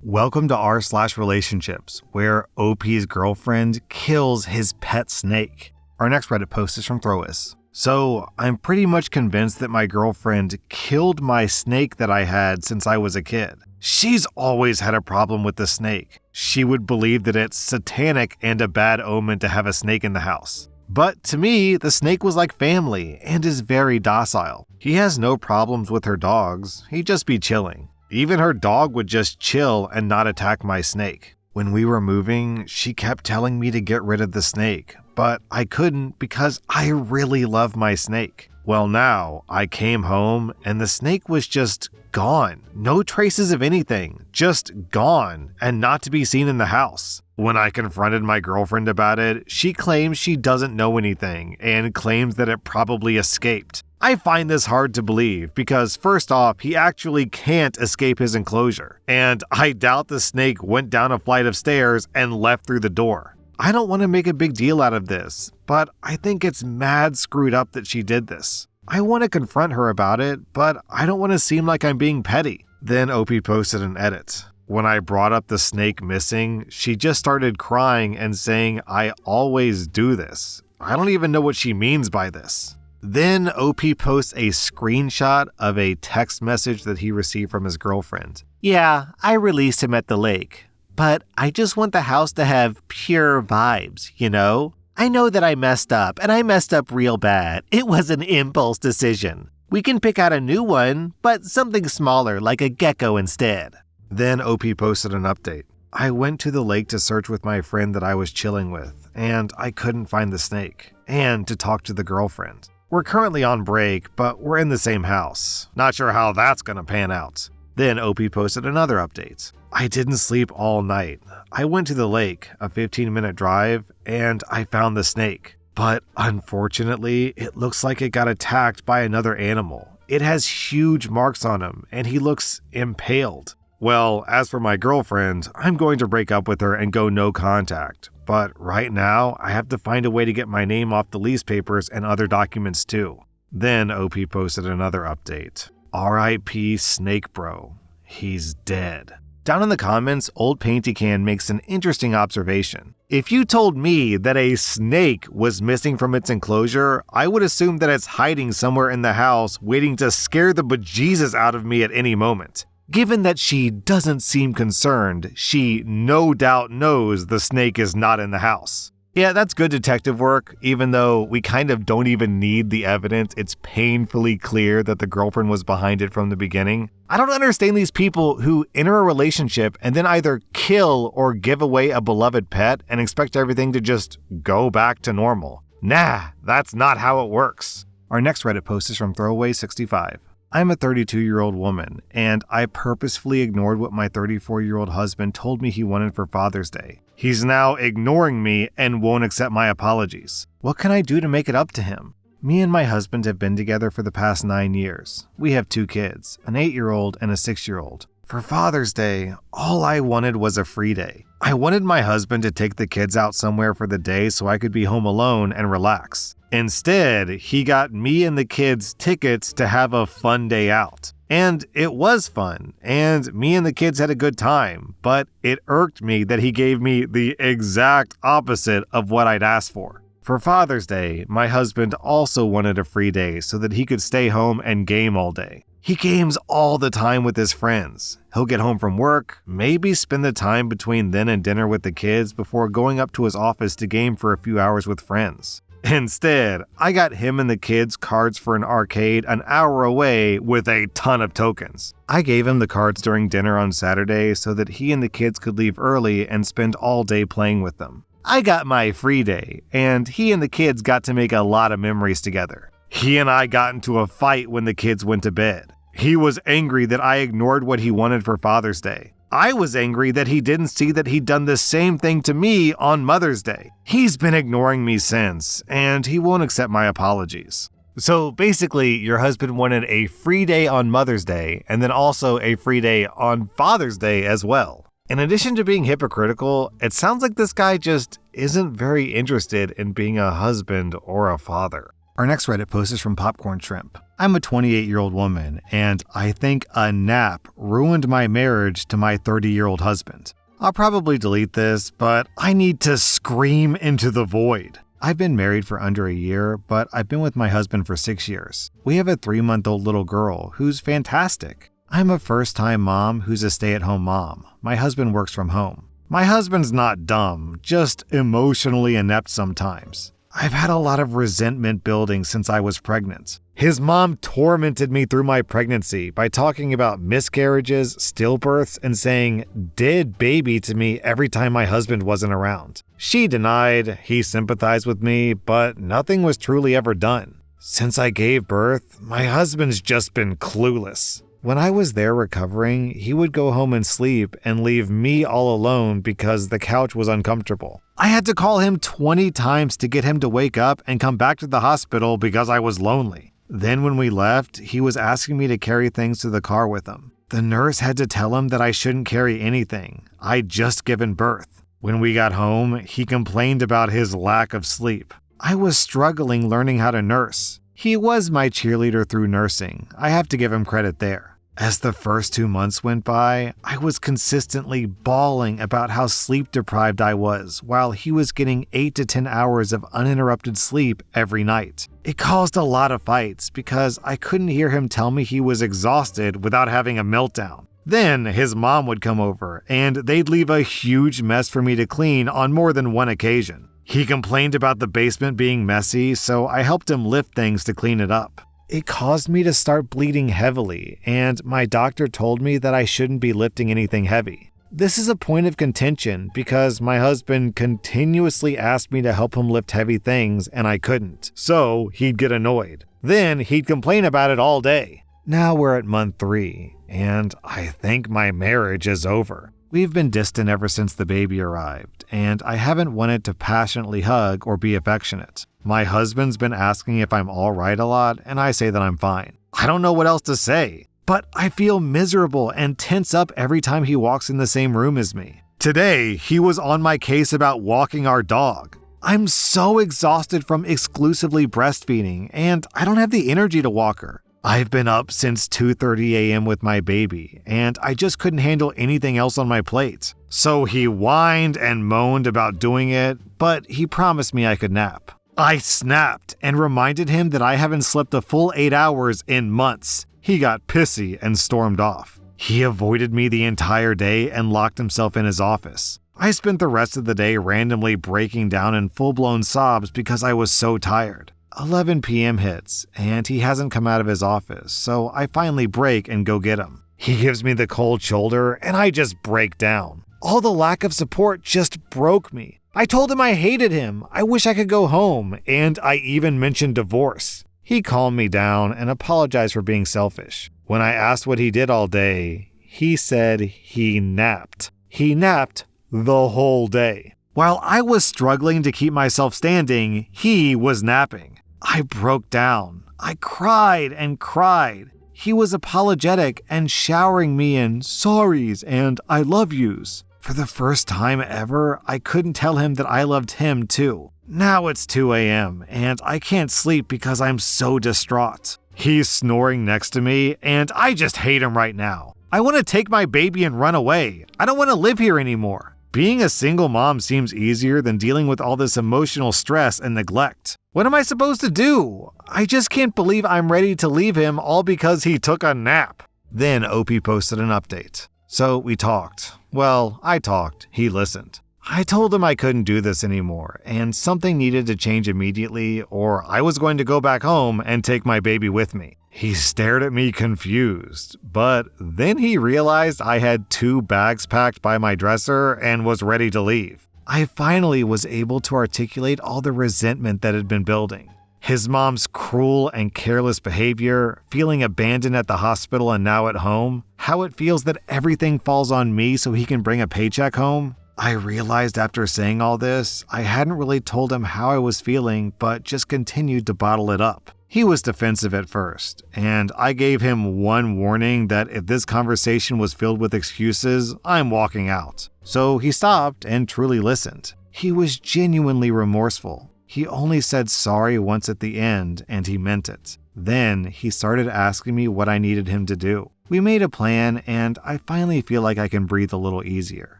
Welcome to rSlash Relationships, where OP's girlfriend kills his pet snake. Our next Reddit post is from Throwis. So, I'm pretty much convinced that my girlfriend killed my snake that I had since I was a kid. She's always had a problem with the snake. She would believe that it's satanic and a bad omen to have a snake in the house. But to me, the snake was like family and is very docile. He has no problems with her dogs, he'd just be chilling. Even her dog would just chill and not attack my snake. When we were moving, she kept telling me to get rid of the snake, but I couldn't because I really love my snake. Well, now I came home and the snake was just gone. No traces of anything, just gone and not to be seen in the house. When I confronted my girlfriend about it, she claims she doesn't know anything and claims that it probably escaped. I find this hard to believe because first off, he actually can't escape his enclosure, and I doubt the snake went down a flight of stairs and left through the door. I don't want to make a big deal out of this, but I think it's mad screwed up that she did this. I want to confront her about it, but I don't want to seem like I'm being petty. Then OP posted an edit. When I brought up the snake missing, she just started crying and saying, "I always do this." I don't even know what she means by this. Then OP posts a screenshot of a text message that he received from his girlfriend. "Yeah, I released him at the lake, but I just want the house to have pure vibes, you know? I know that I messed up, and I messed up real bad. It was an impulse decision. We can pick out a new one, but something smaller like a gecko instead." Then OP posted an update. "I went to the lake to search with my friend that I was chilling with, and I couldn't find the snake, and to talk to the girlfriend. We're currently on break, but we're in the same house. Not sure how that's gonna pan out." Then OP posted another update. "I didn't sleep all night. I went to the lake, a 15-minute drive, and I found the snake. But unfortunately, it looks like it got attacked by another animal. It has huge marks on him, and he looks impaled. Well, as for my girlfriend, I'm going to break up with her and go no contact. But right now, I have to find a way to get my name off the lease papers and other documents too." Then OP posted another update. "RIP Snake Bro. He's dead." Down in the comments, Old Painty Can makes an interesting observation. "If you told me that a snake was missing from its enclosure, I would assume that it's hiding somewhere in the house waiting to scare the bejesus out of me at any moment. Given that she doesn't seem concerned, she no doubt knows the snake is not in the house." Yeah, that's good detective work, even though we kind of don't even need the evidence. It's painfully clear that the girlfriend was behind it from the beginning. I don't understand these people who enter a relationship and then either kill or give away a beloved pet and expect everything to just go back to normal. Nah, that's not how it works. Our next Reddit post is from Throwaway65. "I'm a 32-year-old woman, and I purposefully ignored what my 34-year-old husband told me he wanted for Father's Day. He's now ignoring me and won't accept my apologies. What can I do to make it up to him? Me and my husband have been together for the past 9 years. We have 2 kids, an 8-year-old and a 6-year-old. For Father's Day, all I wanted was a free day. I wanted my husband to take the kids out somewhere for the day so I could be home alone and relax. Instead, he got me and the kids tickets to have a fun day out. And it was fun, and me and the kids had a good time, but it irked me that he gave me the exact opposite of what I'd asked for. For Father's Day, my husband also wanted a free day so that he could stay home and game all day. He games all the time with his friends. He'll get home from work, maybe spend the time between then and dinner with the kids before going up to his office to game for a few hours with friends. Instead, I got him and the kids cards for an arcade an hour away with a ton of tokens. I gave him the cards during dinner on Saturday so that he and the kids could leave early and spend all day playing with them. I got my free day, and he and the kids got to make a lot of memories together. He and I got into a fight when the kids went to bed. He was angry that I ignored what he wanted for Father's Day. I was angry that he didn't see that he'd done the same thing to me on Mother's Day. He's been ignoring me since, and he won't accept my apologies." So basically, your husband wanted a free day on Mother's Day, and then also a free day on Father's Day as well. In addition to being hypocritical, it sounds like this guy just isn't very interested in being a husband or a father. Our next Reddit post is from Popcorn Shrimp. I'm a 28-year-old woman, and I think a nap ruined my marriage to my 30-year-old husband. I'll probably delete this, but I need to scream into the void. I've been married for under a year, but I've been with my husband for 6 years. We have a 3-month-old little girl who's fantastic. I'm a first-time mom who's a stay-at-home mom. My husband works from home. My husband's not dumb, just emotionally inept sometimes. I've had a lot of resentment building since I was pregnant. His mom tormented me through my pregnancy by talking about miscarriages, stillbirths, and saying "dead baby" to me every time my husband wasn't around. She denied, he sympathized with me, but nothing was truly ever done. Since I gave birth, my husband's just been clueless. When I was there recovering, he would go home and sleep and leave me all alone because the couch was uncomfortable. I had to call him 20 times to get him to wake up and come back to the hospital because I was lonely. Then when we left, he was asking me to carry things to the car with him. The nurse had to tell him that I shouldn't carry anything. I'd just given birth. When we got home, he complained about his lack of sleep. I was struggling learning how to nurse. He was my cheerleader through nursing. I have to give him credit there. As the first 2 months went by, I was consistently bawling about how sleep deprived I was while he was getting 8 to 10 hours of uninterrupted sleep every night. It caused a lot of fights because I couldn't hear him tell me he was exhausted without having a meltdown. Then his mom would come over and they'd leave a huge mess for me to clean on more than one occasion. He complained about the basement being messy, so I helped him lift things to clean it up. It caused me to start bleeding heavily, and my doctor told me that I shouldn't be lifting anything heavy. This is a point of contention because my husband continuously asked me to help him lift heavy things and I couldn't, so he'd get annoyed. Then he'd complain about it all day. Now we're at month 3, and I think my marriage is over. We've been distant ever since the baby arrived, and I haven't wanted to passionately hug or be affectionate. My husband's been asking if I'm all right a lot, and I say that I'm fine. I don't know what else to say, but I feel miserable and tense up every time he walks in the same room as me. Today, he was on my case about walking our dog. I'm so exhausted from exclusively breastfeeding, and I don't have the energy to walk her. I've been up since 2:30 a.m. with my baby, and I just couldn't handle anything else on my plate. So he whined and moaned about doing it, but he promised me I could nap. I snapped and reminded him that I haven't slept a full 8 hours in months. He got pissy and stormed off. He avoided me the entire day and locked himself in his office. I spent the rest of the day randomly breaking down in full-blown sobs because I was so tired. 11 p.m. hits, and he hasn't come out of his office, so I finally break and go get him. He gives me the cold shoulder, and I just break down. All the lack of support just broke me. I told him I hated him, I wish I could go home, and I even mentioned divorce. He calmed me down and apologized for being selfish. When I asked what he did all day, he said he napped. He napped the whole day. While I was struggling to keep myself standing, he was napping. I broke down. I cried and cried. He was apologetic and showering me in sorries and I love yous. For the first time ever, I couldn't tell him that I loved him too. Now it's 2 a.m. and I can't sleep because I'm so distraught. He's snoring next to me and I just hate him right now. I want to take my baby and run away. I don't want to live here anymore. Being a single mom seems easier than dealing with all this emotional stress and neglect. What am I supposed to do? I just can't believe I'm ready to leave him all because he took a nap. Then OP posted an update. So we talked. Well, I talked. He listened. I told him I couldn't do this anymore and something needed to change immediately or I was going to go back home and take my baby with me. He stared at me confused, but then he realized I had 2 bags packed by my dresser and was ready to leave. I finally was able to articulate all the resentment that had been building. His mom's cruel and careless behavior, feeling abandoned at the hospital and now at home, how it feels that everything falls on me so he can bring a paycheck home. I realized after saying all this, I hadn't really told him how I was feeling, but just continued to bottle it up. He was defensive at first, and I gave him one warning that if this conversation was filled with excuses, I'm walking out. So he stopped and truly listened. He was genuinely remorseful. He only said sorry once at the end, and he meant it. Then he started asking me what I needed him to do. We made a plan, and I finally feel like I can breathe a little easier.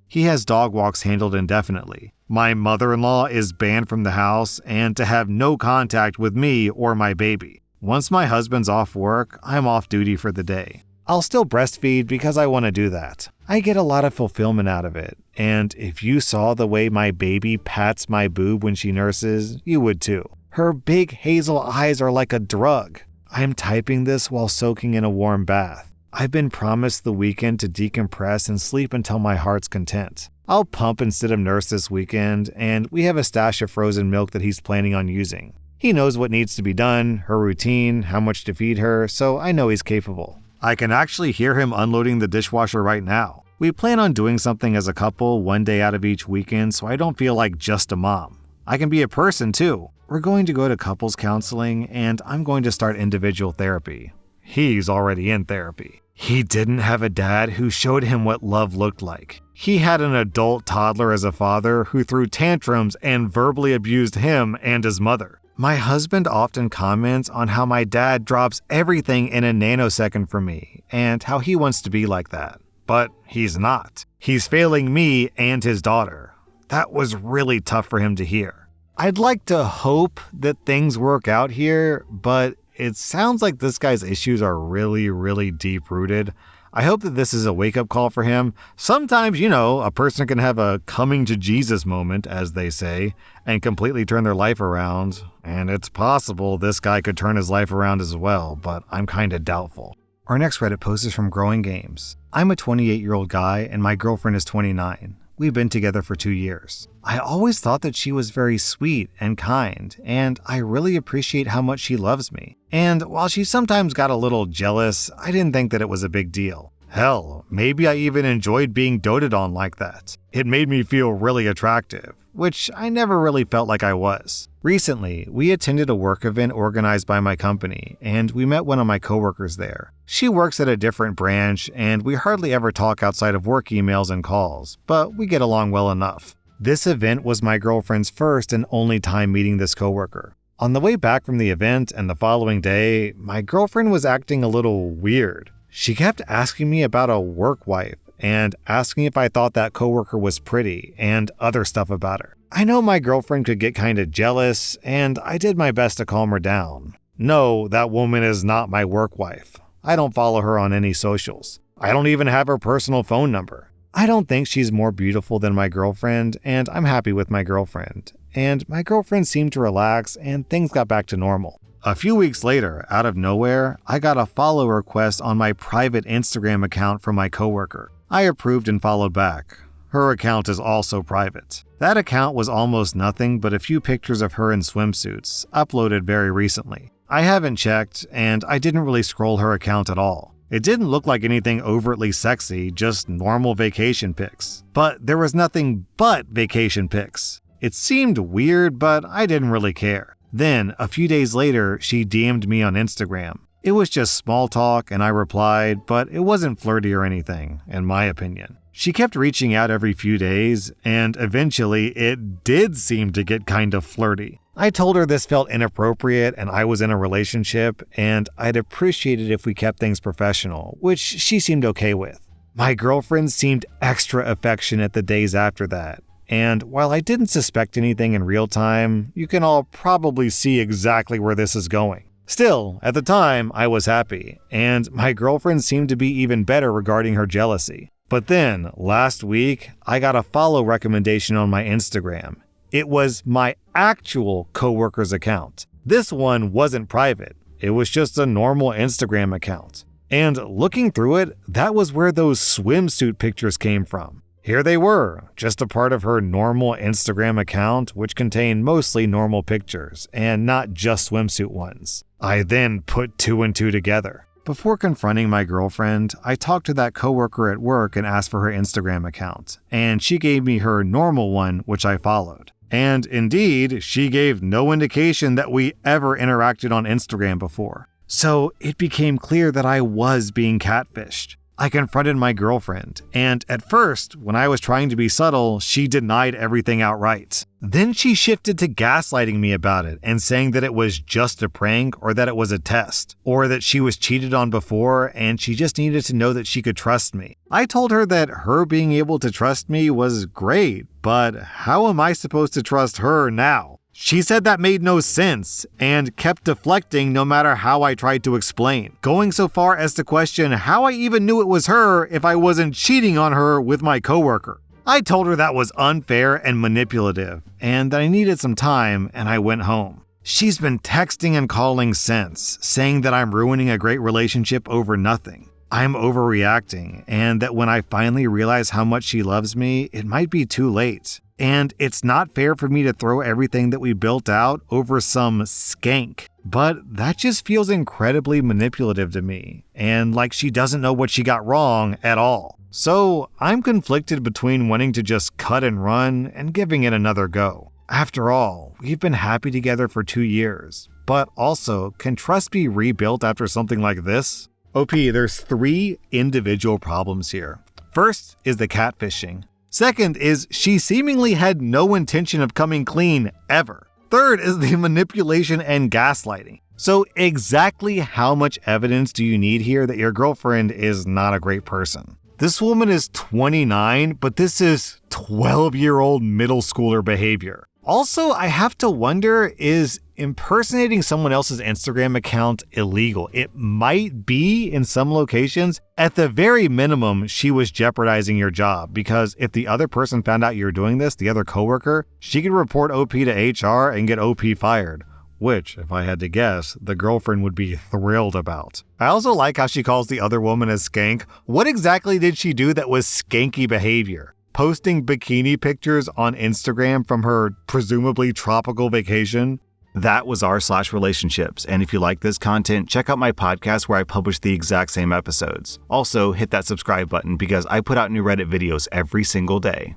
He has dog walks handled indefinitely. My mother-in-law is banned from the house and to have no contact with me or my baby. Once my husband's off work, I'm off duty for the day. I'll still breastfeed because I want to do that. I get a lot of fulfillment out of it, and if you saw the way my baby pats my boob when she nurses, you would too. Her big hazel eyes are like a drug. I'm typing this while soaking in a warm bath. I've been promised the weekend to decompress and sleep until my heart's content. I'll pump instead of nurse this weekend, and we have a stash of frozen milk that he's planning on using. He knows what needs to be done, her routine, how much to feed her, so I know he's capable. I can actually hear him unloading the dishwasher right now. We plan on doing something as a couple one day out of each weekend so I don't feel like just a mom. I can be a person too. We're going to go to couples counseling, and I'm going to start individual therapy. He's already in therapy. He didn't have a dad who showed him what love looked like. He had an adult toddler as a father who threw tantrums and verbally abused him and his mother. My husband often comments on how my dad drops everything in a nanosecond for me and how he wants to be like that. But he's not. He's failing me and his daughter. That was really tough for him to hear. I'd like to hope that things work out here, but it sounds like this guy's issues are really deep-rooted. I hope that this is a wake-up call for him. Sometimes, a person can have a coming to Jesus moment, as they say, and completely turn their life around. And it's possible this guy could turn his life around as well, but I'm kinda doubtful. Our next Reddit post is from Growing Games. I'm a 28-year-old guy and my girlfriend is 29. We've been together for 2 years. I always thought that she was very sweet and kind, and I really appreciate how much she loves me. And while she sometimes got a little jealous, I didn't think that it was a big deal. Hell, maybe I even enjoyed being doted on like that. It made me feel really attractive, which I never really felt like I was. Recently, we attended a work event organized by my company, and we met one of my coworkers there. She works at a different branch, and we hardly ever talk outside of work emails and calls, but we get along well enough. This event was my girlfriend's first and only time meeting this coworker. On the way back from the event and the following day, my girlfriend was acting a little weird. She kept asking me about a work wife and asking if I thought that coworker was pretty and other stuff about her. I know my girlfriend could get kinda jealous, and I did my best to calm her down. No, that woman is not my work wife. I don't follow her on any socials. I don't even have her personal phone number. I don't think she's more beautiful than my girlfriend, and I'm happy with my girlfriend. And my girlfriend seemed to relax, and things got back to normal. A few weeks later, out of nowhere, I got a follow request on my private Instagram account from my coworker. I approved and followed back. Her account is also private. That account was almost nothing but a few pictures of her in swimsuits, uploaded very recently. I haven't checked, and I didn't really scroll her account at all. It didn't look like anything overtly sexy, just normal vacation pics. But there was nothing but vacation pics. It seemed weird, but I didn't really care. Then, a few days later, she DM'd me on Instagram. It was just small talk, and I replied, but it wasn't flirty or anything, in my opinion. She kept reaching out every few days, and eventually it did seem to get kind of flirty. I told her this felt inappropriate and I was in a relationship, and I'd appreciate it if we kept things professional, which she seemed okay with. My girlfriend seemed extra affectionate the days after that. And while I didn't suspect anything in real time, you can all probably see exactly where this is going. Still, at the time, I was happy, and my girlfriend seemed to be even better regarding her jealousy. But then, last week, I got a follow recommendation on my Instagram. It was my actual coworker's account. This one wasn't private. It was just a normal Instagram account. And looking through it, that was where those swimsuit pictures came from. Here they were, just a part of her normal Instagram account, which contained mostly normal pictures, and not just swimsuit ones. I then put 2 and 2 together. Before confronting my girlfriend, I talked to that coworker at work and asked for her Instagram account, and she gave me her normal one, which I followed. And indeed, she gave no indication that we ever interacted on Instagram before. So it became clear that I was being catfished. I confronted my girlfriend, and at first, when I was trying to be subtle, she denied everything outright. Then she shifted to gaslighting me about it and saying that it was just a prank or that it was a test, or that she was cheated on before and she just needed to know that she could trust me. I told her that her being able to trust me was great, but how am I supposed to trust her now? She said that made no sense and kept deflecting no matter how I tried to explain, going so far as to question how I even knew it was her if I wasn't cheating on her with my coworker. I told her that was unfair and manipulative and that I needed some time, and I went home. She's been texting and calling since, saying that I'm ruining a great relationship over nothing. I'm overreacting, and that when I finally realize how much she loves me, it might be too late. And it's not fair for me to throw everything that we built out over some skank. But that just feels incredibly manipulative to me, and like she doesn't know what she got wrong at all. So I'm conflicted between wanting to just cut and run and giving it another go. After all, we've been happy together for 2 years. But also, can trust be rebuilt after something like this? OP, there's 3 individual problems here. First is the catfishing. Second is she seemingly had no intention of coming clean ever. Third is the manipulation and gaslighting. So exactly how much evidence do you need here that your girlfriend is not a great person? This woman is 29, but this is 12-year-old middle schooler behavior. Also, I have to wonder, is impersonating someone else's Instagram account illegal? It might be in some locations. At the very minimum, she was jeopardizing your job, because if the other person found out you were doing this, the other coworker, she could report OP to HR and get OP fired. Which, if I had to guess, the girlfriend would be thrilled about. I also like how she calls the other woman a skank. What exactly did she do that was skanky behavior? Posting bikini pictures on Instagram from her presumably tropical vacation? That was rSlash and if you like this content, check out my podcast where I publish the exact same episodes. Also, hit that subscribe button because I put out new Reddit videos every single day.